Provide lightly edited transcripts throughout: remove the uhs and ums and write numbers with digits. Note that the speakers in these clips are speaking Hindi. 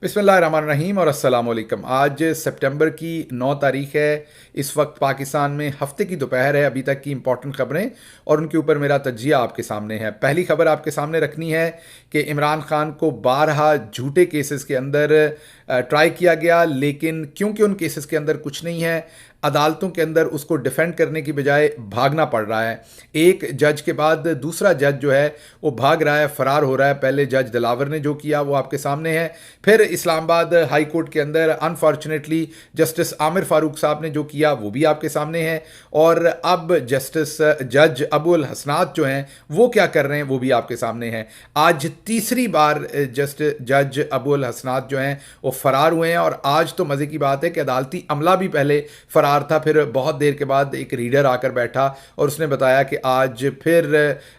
बिस्मिल्लाहिर्रहमानिर्रहीम और अस्सलाम वालेकुम। आज सितंबर की 9 तारीख है। इस वक्त पाकिस्तान में हफ्ते की दोपहर है। अभी तक की इंपॉर्टेंट खबरें और उनके ऊपर मेरा तज्जिया आपके सामने है। पहली खबर आपके सामने रखनी है कि इमरान खान को बारहा झूठे केसेस के अंदर ट्राई किया गया, लेकिन क्योंकि उन केसेस के अंदर कुछ नहीं है, अदालतों के अंदर उसको डिफेंड करने की बजाय भागना पड़ रहा है। एक जज के बाद दूसरा जज जो है वो भाग रहा है, फरार हो रहा है। पहले जज दिलावर ने जो किया वो आपके सामने है। फिर इस्लामाबाद हाई कोर्ट के अंदर अनफॉर्चुनेटली जस्टिस आमिर फारूक साहब ने जो किया वो भी आपके सामने है। और अब जस्टिस जज अबुल हसनात जो हैं वो क्या कर रहे हैं वो भी आपके सामने है। आज तीसरी बार जज अबुल हसनात जो हैं वो फरार हुए हैं। और आज तो मज़े की बात है कि अदालती अमला भी पहले फरार था, फिर बहुत देर के बाद एक रीडर आकर बैठा और उसने बताया कि आज फिर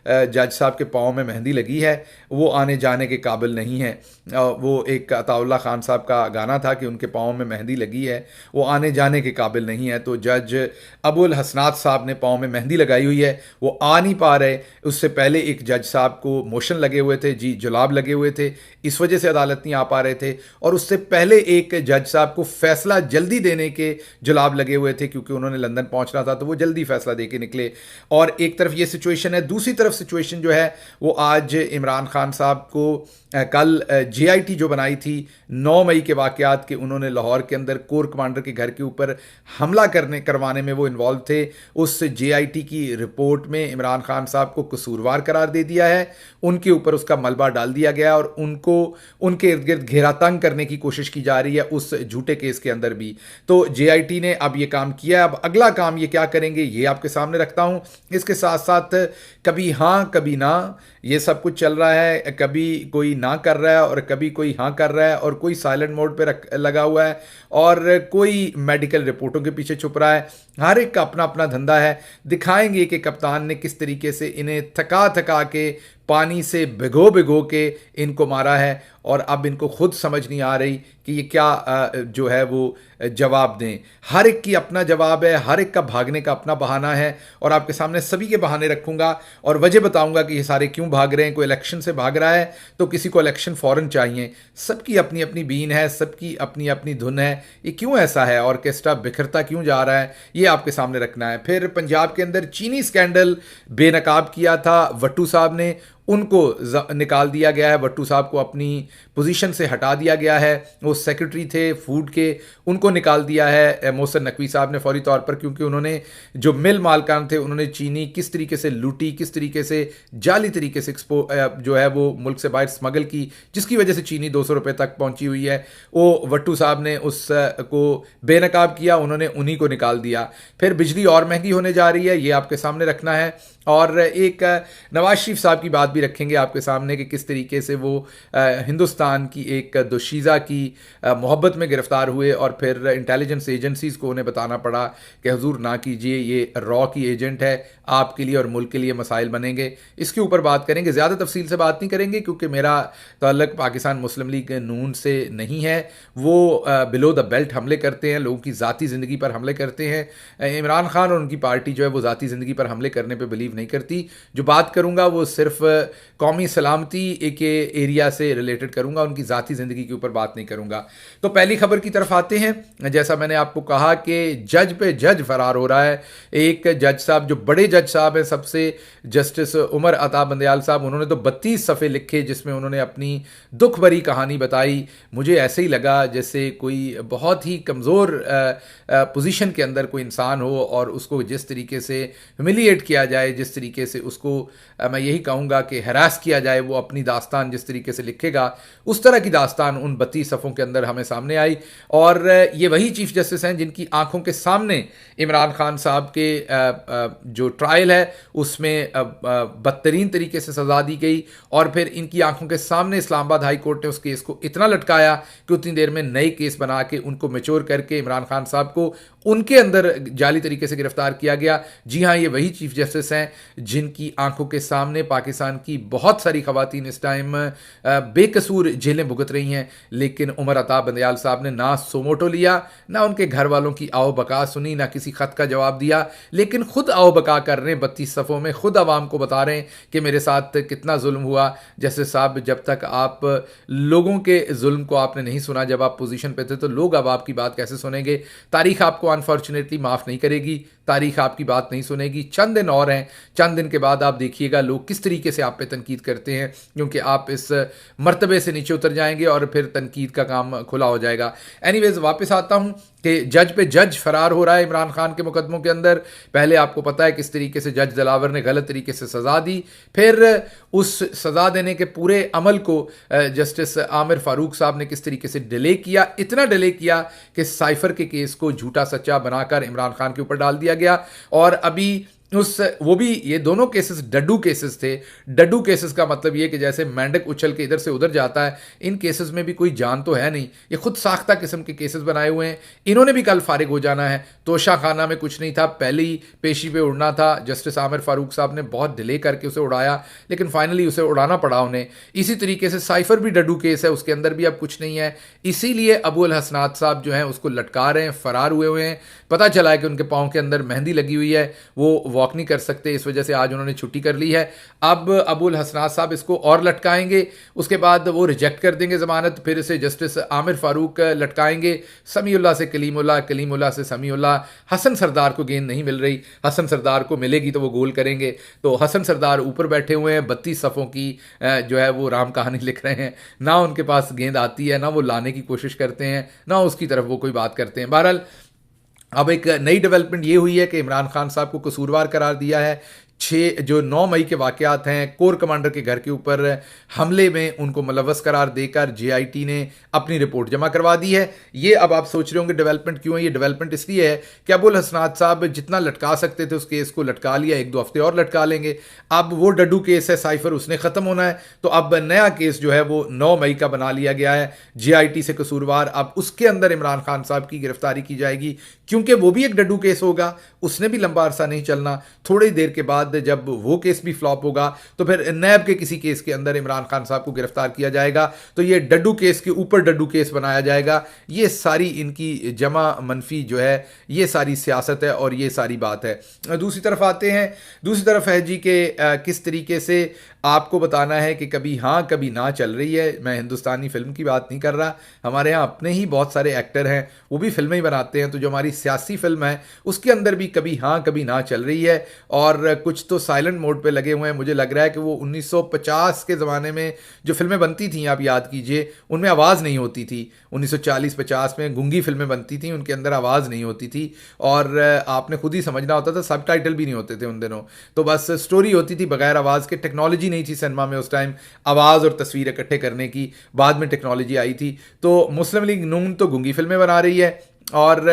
जज साहब के पाँव में मेहंदी लगी है, वो आने जाने के काबिल नहीं है। वो एक अताउल्ला खान साहब का गाना था कि उनके पाँव में मेहंदी लगी है, वो आने जाने के काबिल नहीं है। तो जज अबुल हसनात साहब ने पाँव में मेहंदी लगाई हुई है, वो आ नहीं पा रहे। उससे पहले एक जज साहब को मोशन लगे हुए थे, जी जुलाब लगे हुए थे, इस वजह से अदालत नहीं आ पा रहे थे। और उससे पहले एक जज साहब को फैसला जल्दी देने के जुलाब लगे हुए थे, क्योंकि उन्होंने लंदन पहुंचना था, तो वो जल्दी फैसला दे के निकले। और एक तरफ ये सिचुएशन है, दूसरी तरफ सिचुएशन जो है वो आज इमरान खान साहब को कल जेआईटी जो बनाई थी 9 मई के वाकयात के, उन्होंने लाहौर के अंदर कोर कमांडर के घर के ऊपर हमला करवाने में वो इन्वॉल्व थे। उस जेआईटी की रिपोर्ट में इमरान खान साहब को कसूरवार करार दे दिया है, उनके ऊपर उसका मलबा डाल दिया गया और उनको उनके इर्द गिर्द घेरा तंग करने की कोशिश की जा रही है उस झूठे केस के अंदर भी। तो जेआईटी ने अब ये काम किया, अब अगला काम ये क्या करेंगे ये आपके सामने रखता हूँ। इसके साथ साथ कभी हाँ कभी ना ये सब कुछ चल रहा है, कभी कोई ना कर रहा है और कभी कोई हाँ कर रहा है, और कोई साइलेंट मोड पे लगा हुआ है और कोई मेडिकल रिपोर्टों के पीछे छुप रहा है। हर एक का अपना अपना धंधा है। दिखाएंगे कि कप्तान ने किस तरीके से इन्हें थका थका के पानी से भिगो भिगो के इनको मारा है, और अब इनको खुद समझ नहीं आ रही कि ये क्या जो है वो जवाब दें। हर एक की अपना जवाब है, हर एक का भागने का अपना बहाना है, और आपके सामने सभी के बहाने रखूंगा और वजह बताऊंगा कि ये सारे क्यों भाग रहे हैं। कोई इलेक्शन से भाग रहा है तो किसी को इलेक्शन फौरन चाहिए, सबकी अपनी अपनी बीन है, सबकी अपनी अपनी धुन है। ये क्यों ऐसा है, ऑर्केस्ट्रा बिखरता क्यों जा रहा है, ये आपके सामने रखना है। फिर पंजाब के अंदर चीनी स्कैंडल बेनकाब किया था वट्टू साहब ने, उनको निकाल दिया गया है। वट्टू साहब को अपनी पोजीशन से हटा दिया गया है, वो सेक्रेटरी थे फूड के, उनको निकाल दिया है मोहसिन नकवी साहब ने फौरी तौर पर, क्योंकि उन्होंने जो मिल मालकान थे उन्होंने चीनी किस तरीके से लूटी, किस तरीके से जाली तरीके से जो है वो मुल्क से बाहर स्मगल की, जिसकी वजह से चीनी 200 रुपये तक पहुंची हुई है। वो वट्टू साहब ने उस को बेनकाब किया, उन्होंने उन्हीं को निकाल दिया। फिर बिजली और महंगी होने जा रही है, ये आपके सामने रखना है। और एक नवाज शरीफ साहब की बात भी रखेंगे आपके सामने कि किस तरीके से वो हिंदुस्तान की एक दोशीज़ा की मोहब्बत में गिरफ्तार हुए और फिर इंटेलिजेंस एजेंसीज़ को उन्हें बताना पड़ा कि हुजूर ना कीजिए, ये रॉ की एजेंट है, आपके लिए और मुल्क के लिए मसाइल बनेंगे। इसके ऊपर बात करेंगे, ज़्यादा तफसील से बात नहीं करेंगे क्योंकि मेरा ताल्लुक पाकिस्तान मुस्लिम लीग नून से नहीं है। वो बिलो द बेल्ट हमले करते हैं, लोगों की ज़ाती ज़िंदगी पर हमले करते हैं। इमरान खान और उनकी पार्टी जो है वो ज़ाती ज़िंदगी पर हमले करने पर बिलीव नहीं करती। जो बात करूंगा वो सिर्फ कौमी सलामती के एरिया से रिलेटेड करूंगा, उनकी ज़ाती ज़िंदगी के ऊपर बात नहीं करूंगा। तो पहली खबर की तरफ आते हैं। जैसा मैंने आपको कहा कि जज पे जज फरार हो रहा है। एक जज साहब जो बड़े जज साहब हैं सबसे, जस्टिस उमर अता बंदयाल साहब, उन्होंने तो 32 सफ़े लिखे जिसमें उन्होंने अपनी दुख भरी कहानी बताई। मुझे ऐसे ही लगा जैसे कोई बहुत ही कमज़ोर पोजीशन के अंदर कोई इंसान हो और उसको जिस तरीके से ह्यूमिलिएट किया जाए, जिस तरीके से उसको मैं यही कहूँगा कि हरास किया जाए, वो अपनी दास्तान जिस तरीके से लिखेगा उस तरह की दास्तान उन 32 सफ़ों के अंदर हमें सामने आई। और ये वही चीफ जस्टिस हैं जिनकी आंखों के सामने इमरान खान साहब के जो ट्रायल है उसमें बदतरीन तरीके से सजा दी गई, और फिर इनकी आंखों के सामने इस्लामाबाद हाई कोर्ट ने उस केस को इतना लटकाया कि उतनी देर में नए केस बना के उनको मैच्योर करके इमरान खान साहब को उनके अंदर जाली तरीके से गिरफ्तार किया गया। जी हाँ, ये वही चीफ जस्टिस हैं जिनकी आंखों के सामने पाकिस्तान की बहुत सारी खवातीन इस टाइम बेकसूर जेलें भुगत रही हैं, लेकिन उमर अता बंदयाल साहब ने ना सोमोटो लिया, ना उनके घर वालों की आओ बका सुनी, ना किसी खत का जवाब दिया, लेकिन खुद आओ बका कर रहे हैं 32 सफ़ों में, खुद आवाम को बता रहे हैं कि मेरे साथ कितना जुल्म हुआ। जैसे साहब, जब तक आप लोगों के जुल्म को आपने नहीं सुना, जब आप पोजीशन पे थे, तो लोग अब आपकी बात कैसे सुनेंगे? तारीख आपको अनफॉर्चुनेटली माफ़ नहीं करेगी, तारीख आपकी बात नहीं सुनेगी। चंद दिन और हैं, चंद दिन के बाद आप देखिएगा लोग किस तरीके से आप पे तनकीद करते हैं, क्योंकि आप इस मर्तबे से नीचे उतर जाएंगे और फिर तनकीद का काम खुला हो जाएगा। एनीवेज, वापस आता हूं कि जज पे जज फरार हो रहा है इमरान खान के मुकदमों के अंदर। पहले आपको पता है किस तरीके से जज दिलावर ने गलत तरीके से सज़ा दी, फिर उस सज़ा देने के पूरे अमल को जस्टिस आमिर फारूक साहब ने किस तरीके से डिले किया, इतना डिले किया कि साइफर के केस को झूठा सच्चा बनाकर इमरान खान के ऊपर डाल दिया गया। और अभी वो भी, ये दोनों केसेस डड्डू केसेस थे। डड्डू केसेस का मतलब ये कि जैसे मेंढक उछल के इधर से उधर जाता है, इन केसेस में भी कोई जान तो है नहीं, ये खुद साख्ता किस्म के केसेस बनाए हुए हैं। इन्होंने भी कल फारिग हो जाना है। तोशा खाना में कुछ नहीं था, पहली पेशी पे उड़ना था। जस्टिस आमिर फारूक साहब ने बहुत डिले करके उसे उड़ाया, लेकिन फाइनली उसे उड़ाना पड़ा उन्हें। इसी तरीके से साइफर भी डड्डू केस है, उसके अंदर भी अब कुछ नहीं है। इसीलिए अबुल हसनात साहब जो हैं उसको लटका रहे हैं, फरार हुए हुए हैं। पता चला है कि उनके पाँव के अंदर मेहंदी लगी हुई है, वो वॉक नहीं कर सकते, इस वजह से आज उन्होंने छुट्टी कर ली है। अब अबुल हसनात साहब इसको और लटकाएंगे, उसके बाद वो रिजेक्ट कर देंगे ज़मानत, फिर इसे जस्टिस आमिर फारूक लटकाएंगे। समीउल्लाह से कलीमुल्लाह, कलीमुल्लाह से समीउल्लाह। हसन सरदार को गेंद नहीं मिल रही, हसन सरदार को मिलेगी तो वो गोल करेंगे। तो हसन सरदार ऊपर बैठे हुए हैं, 32 सफ़ों की जो है वो राम कहानी लिख रहे हैं। ना उनके पास गेंद आती है, ना वो लाने की कोशिश करते हैं, ना उसकी तरफ वो कोई बात करते हैं। बहरहाल, अब एक नई डेवलपमेंट ये हुई है कि इमरान खान साहब को कसूरवार करार दिया है। 9 मई के वाक़यात हैं, कोर कमांडर के घर के ऊपर हमले में उनको मुलव्वस करार देकर जेआईटी ने अपनी रिपोर्ट जमा करवा दी है। ये अब आप सोच रहे होंगे डेवलपमेंट क्यों है? ये डेवलपमेंट इसलिए है कि अबुल हसनात साहब जितना लटका सकते थे उस केस को लटका लिया, 1-2 हफ्ते और लटका लेंगे। अब वो डड्डू केस है साइफर, उसने ख़त्म होना है, तो अब नया केस जो है वो 9 मई का बना लिया गया है, जेआईटी से कसूरवार। अब उसके अंदर इमरान खान साहब की गिरफ्तारी की जाएगी, क्योंकि वो भी एक डड्डू केस होगा, उसने भी लंबा अरसा नहीं चलना। थोड़ी देर के बाद जब वो केस भी फ्लॉप होगा तो फिर नैब के किसी केस के अंदर इमरान खान साहब को गिरफ्तार किया जाएगा, तो ये डड्डू केस के ऊपर डड्डू केस बनाया जाएगा। ये सारी इनकी जमा मनफी जो है, ये सारी सियासत है और ये सारी बात है। दूसरी तरफ आते हैं, दूसरी तरफ है जी कि किस तरीके से आपको बताना है कि कभी हाँ कभी ना चल रही है। मैं हिंदुस्तानी फिल्म की बात नहीं कर रहा, हमारे यहाँ अपने ही बहुत सारे एक्टर हैं, वो भी फिल्में ही बनाते हैं, तो जो हमारी सियासी फिल्म है उसके अंदर भी कभी हाँ कभी ना चल रही है। और कुछ तो साइलेंट मोड पे लगे हुए हैं। मुझे लग रहा है कि वो 1950 के ज़माने में जो फिल्में बनती थी, आप याद कीजिए, उनमें आवाज़ नहीं होती थी। 1940-50 में गूंगी फिल्में बनती थी, उनके अंदर आवाज़ नहीं होती थी और आपने खुद ही समझना होता था, सबटाइटल भी नहीं होते थे उन दिनों, तो बस स्टोरी होती थी बगैर आवाज़ के। टेक्नोलॉजी नहीं थी सिनेमा में उस टाइम आवाज़ और तस्वीर इकट्ठे करने की, बाद में टेक्नोलॉजी आई थी। तो मुस्लिम लीग नून तो गूंगी फिल्में बना रही है और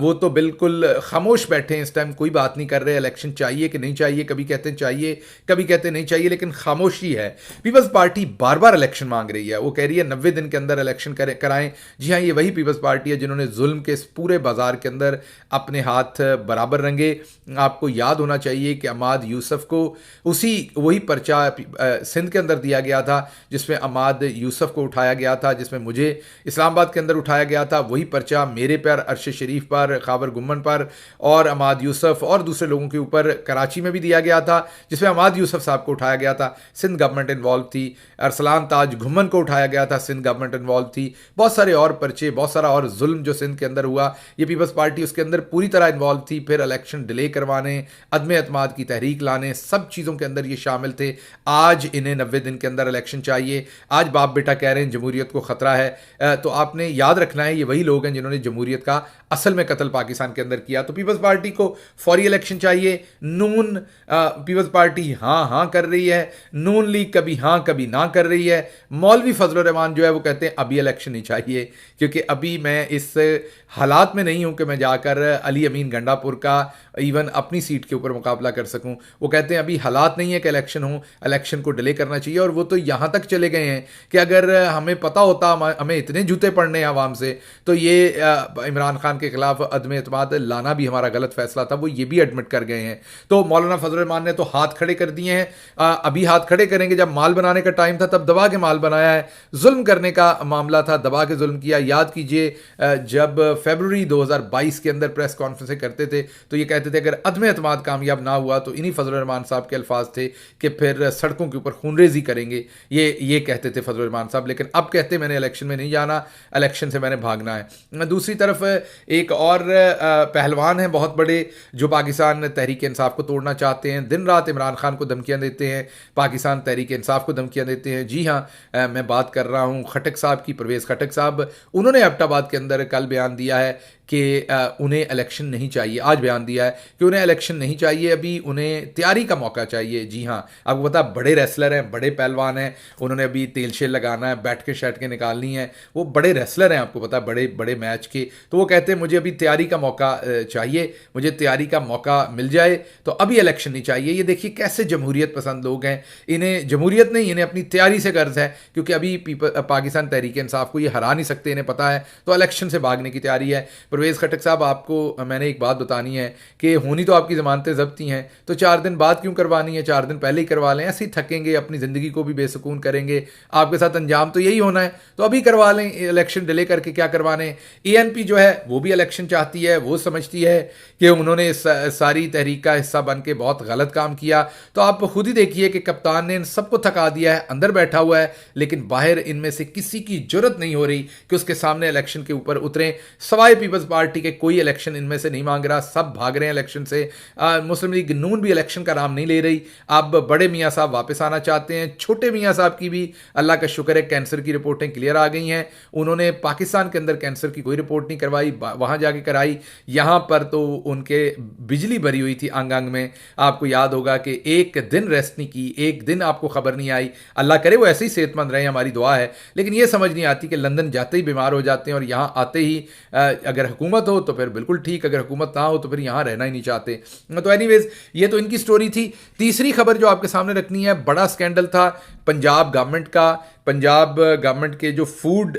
वो तो बिल्कुल खामोश बैठे हैं इस टाइम, कोई बात नहीं कर रहे इलेक्शन चाहिए कि नहीं चाहिए। कभी कहते हैं चाहिए, कभी कहते हैं नहीं चाहिए, लेकिन खामोशी है। पीपल्स पार्टी बार बार इलेक्शन मांग रही है, वो कह रही है 90 दिन के अंदर इलेक्शन कराएं। जी हाँ, ये वही पीपल्स पार्टी है जिन्होंने जुल्म के इस पूरे बाजार के अंदर अपने हाथ बराबर रंगे। आपको याद होना चाहिए कि अमाद यूसुफ को वही पर्चा सिंध के अंदर दिया गया था जिसमें अमाद यूसुफ को उठाया गया था, जिसमें मुझे इस्लामाबाद के अंदर उठाया गया था। वही पर्चा मेरे पर, अरशद शरीफ पर, खाबर गुम्मन पर और अमाद यूसुफ और दूसरे लोगों के ऊपर कराची में भी दिया गया था, जिसमें अमाद यूसुफ साहब को उठाया गया था। सिंध गवर्नमेंट इन्वॉल्व थी। अरसलान ताज घुम्मन को उठाया गया था, सिंध गवर्नमेंट इन्वॉल्व थी। बहुत सारे और पर्चे, बहुत सारा और जुल्म जो सिंध के अंदर हुआ, ये पीपल्स पार्टी उसके अंदर पूरी तरह इन्वॉल्व थी। फिर इलेक्शन डिले करवाने, अदम एतमाद की तहरीक लाने, सब चीज़ों के अंदर ये शामिल थे। आज इन्हें 90 दिन के अंदर इलेक्शन चाहिए। आज बाप बेटा कह रहे हैं जमहूरियत को ख़तरा है। तो आपने याद रखना है, ये वही लोग हैं जिन्होंने जमहूरियत का असल में कत्ल पाकिस्तान के अंदर किया। तो पीपल्स पार्टी को फौरी इलेक्शन चाहिए। नून पीपल्स पार्टी हाँ हाँ कर रही है, नून लीग कभी हाँ कभी ना कर रही है। मौलवी फजल रहमान जो है वो कहते हैं अभी इलेक्शन नहीं चाहिए, क्योंकि अभी मैं इस हालात में नहीं हूं कि मैं जाकर अली अमीन गंडापुर का इवन अपनी सीट के ऊपर मुकाबला कर सकूं। वो कहते हैं अभी हालात नहीं है कि इलेक्शन हो, इलेक्शन को डिले करना चाहिए। और वो तो यहां तक चले गए हैं कि अगर हमें पता होता, हमें इतने जूते पड़ने हैं आवाम से, तो ये इमरान खान के खिलाफ अदम एतमाद लाना भी हमारा गलत फैसला था, वो ये भी एडमिट कर गए हैं। तो मौलाना फजल रहमान ने तो हाथ खड़े कर दिए हैं, अभी हाथ खड़े करेंगे, जब माल बनाने का टाइम था तब दबा के माल बनाया है, जुल्म करने का मामला था, दबा के जुल्म किया। याद कीजिए जब फरवरी 2022 के अंदर प्रेस कॉन्फ्रेंसें करते थे तो ये कहते थे अगर अदम एतमाद कामयाब ना हुआ तो इन्हीं फजल रहमान साहब के अल्फाज थे कि फिर सड़कों के ऊपर खूनरेजी करेंगे, ये कहते थे फजल रहमान साहब। लेकिन अब कहते मैंने इलेक्शन में नहीं जाना, इलेक्शन से मैंने भागना है। दूसरी तरफ एक और पहलवान हैं बहुत बड़े जो पाकिस्तान तहरीक इंसाफ को तोड़ना चाहते हैं, दिन रात इमरान खान को धमकियां देते हैं, पाकिस्तान तहरीक इंसाफ को धमकियां देते हैं। जी हाँ, मैं बात कर रहा हूँ खटक साहब की, परवेज़ खटक साहब। उन्होंने एबटाबाद के अंदर कल बयान दिया है कि उन्हें इलेक्शन नहीं चाहिए, आज बयान दिया है कि उन्हें इलेक्शन नहीं चाहिए, अभी उन्हें तैयारी का मौका चाहिए। जी हाँ, आपको पता बड़े रेसलर हैं, बड़े पहलवान हैं, उन्होंने अभी तेल शेल लगाना है, बैठ के शर्ट के निकालनी है, वो बड़े रेसलर हैं, आपको पता बड़े बड़े मैच के। तो वो कहते हैं मुझे अभी तैयारी का मौका चाहिए, मुझे तैयारी का मौका मिल जाए तो अभी इलेक्शन नहीं चाहिए। ये देखिए कैसे जमहूरियत पसंद लोग हैं, इन्हें जमहूरियत नहीं, इन्हें अपनी तैयारी से गर्ज है, क्योंकि अभी पाकिस्तान तहरीक इंसाफ को ये हरा नहीं सकते, इन्हें पता है, तो इलेक्शन से भागने की तैयारी है। परवेज़ खटक साहब, आपको मैंने एक बात बतानी है कि होनी तो आपकी ज़मानतें ज़ब्ती हैं, तो 4 दिन बाद क्यों करवानी है, 4 दिन पहले ही करवा लें, ऐसे ही थकेंगे, अपनी ज़िंदगी को भी बेसुकून करेंगे, आपके साथ अंजाम तो यही होना है, तो अभी करवा लें, इलेक्शन डिले करके क्या करवाने। ANP जो है वो भी इलेक्शन चाहती है, वो समझती है कि उन्होंने इस सारी तहरीक का हिस्सा बन के बहुत गलत काम किया। तो आप खुद ही देखिए कि कप्तान ने इन सबको थका दिया है, अंदर बैठा हुआ है, लेकिन बाहर इनमें से किसी की जरूरत नहीं हो रही कि उसके सामने इलेक्शन के ऊपर उतरें, सवाए पीपल्स पार्टी के कोई इलेक्शन इनमें से नहीं मांग रहा, सब भाग रहे हैं इलेक्शन से। मुस्लिम लीग नून भी इलेक्शन का नाम नहीं ले रही। अब बड़े मियाँ साहब वापस आना चाहते हैं, छोटे मियाँ साहब की भी अल्लाह का शुक्र है कैंसर की रिपोर्टें क्लियर आ गई हैं, उन्होंने पाकिस्तान के अंदर कैंसर की कोई रिपोर्ट नहीं करवाई, वहाँ जाके कराई, यहाँ पर तो उनके बिजली भरी हुई थी अंग अंग में। आपको याद होगा कि एक दिन रेस्ट नहीं की, एक दिन आपको खबर नहीं आई, अल्लाह करे वो ऐसे ही सेहतमंद रहे, हमारी दुआ है। लेकिन ये समझ नहीं आती कि लंदन जाते ही बीमार हो जाते हैं और यहाँ आते ही अगर हुकूमत हो तो फिर बिल्कुल ठीक, अगर हुकूमत ना हो तो फिर यहाँ रहना ही नहीं चाहते। तो एनीवेज ये तो इनकी स्टोरी थी। तीसरी खबर जो आपके सामने रखनी है, बड़ा स्कैंडल था पंजाब गवर्नमेंट का। पंजाब गवर्नमेंट के जो फूड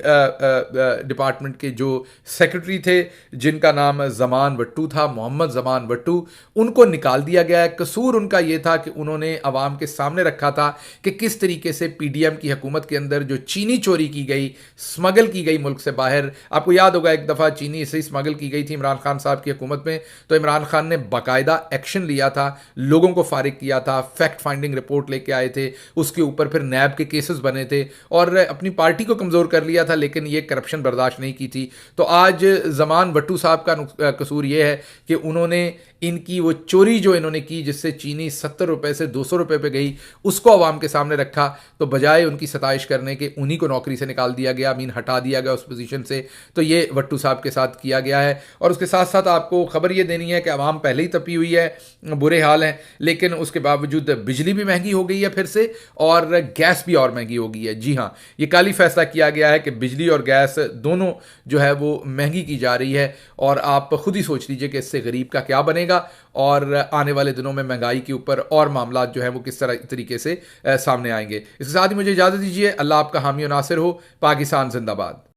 डिपार्टमेंट के जो सेक्रेटरी थे जिनका नाम ज़मान वट्टू था, मोहम्मद ज़मान वट्टू, उनको निकाल दिया गया है। कसूर उनका ये था कि उन्होंने अवाम के सामने रखा था कि किस तरीके से PDM की हुकूमत के अंदर जो चीनी चोरी की गई, स्मगल की गई मुल्क से बाहर। आपको याद होगा एक दफ़ा चीनी से ही स्मगल की गई थी इमरान खान साहब की हुकूमत में, तो इमरान खान ने बाकायदा एक्शन लिया था, लोगों को फारिग किया था, फैक्ट फाइंडिंग रिपोर्ट लेके आए थे, उसके ऊपर फिर नैब के केसेस बने थे और अपनी पार्टी को कमज़ोर कर लिया था, लेकिन ये करप्शन बर्दाश्त नहीं की थी। तो आज ज़मान वट्टू साहब का कसूर ये है कि उन्होंने इनकी वो चोरी जो इन्होंने की जिससे चीनी 70 रुपए से 200 रुपए पे गई, उसको आवाम के सामने रखा, तो बजाय उनकी सताइश करने के उन्हीं को नौकरी से निकाल दिया गया, मीन हटा दिया गया उस पोजीशन से। तो ये वट्टू साहब के साथ किया गया है। और उसके साथ साथ आपको खबर ये देनी है कि आवाम पहले ही तपी हुई है, बुरे हाल हैं, लेकिन उसके बावजूद बिजली भी महंगी हो गई है फिर से, और गैस भी और महंगी हो गई है। जी हाँ, ये कल ही फैसला किया गया है कि बिजली और गैस दोनों जो है वो महंगी की जा रही है, और आप खुद ही सोच लीजिए कि इससे गरीब का क्या बनेगा और आने वाले दिनों में महंगाई के ऊपर और मामला जो है वो किस तरह तरीके से सामने आएंगे। इसके साथ ही मुझे इजाज़त दीजिए। अल्लाह आपका हामी और नासिर हो। पाकिस्तान जिंदाबाद।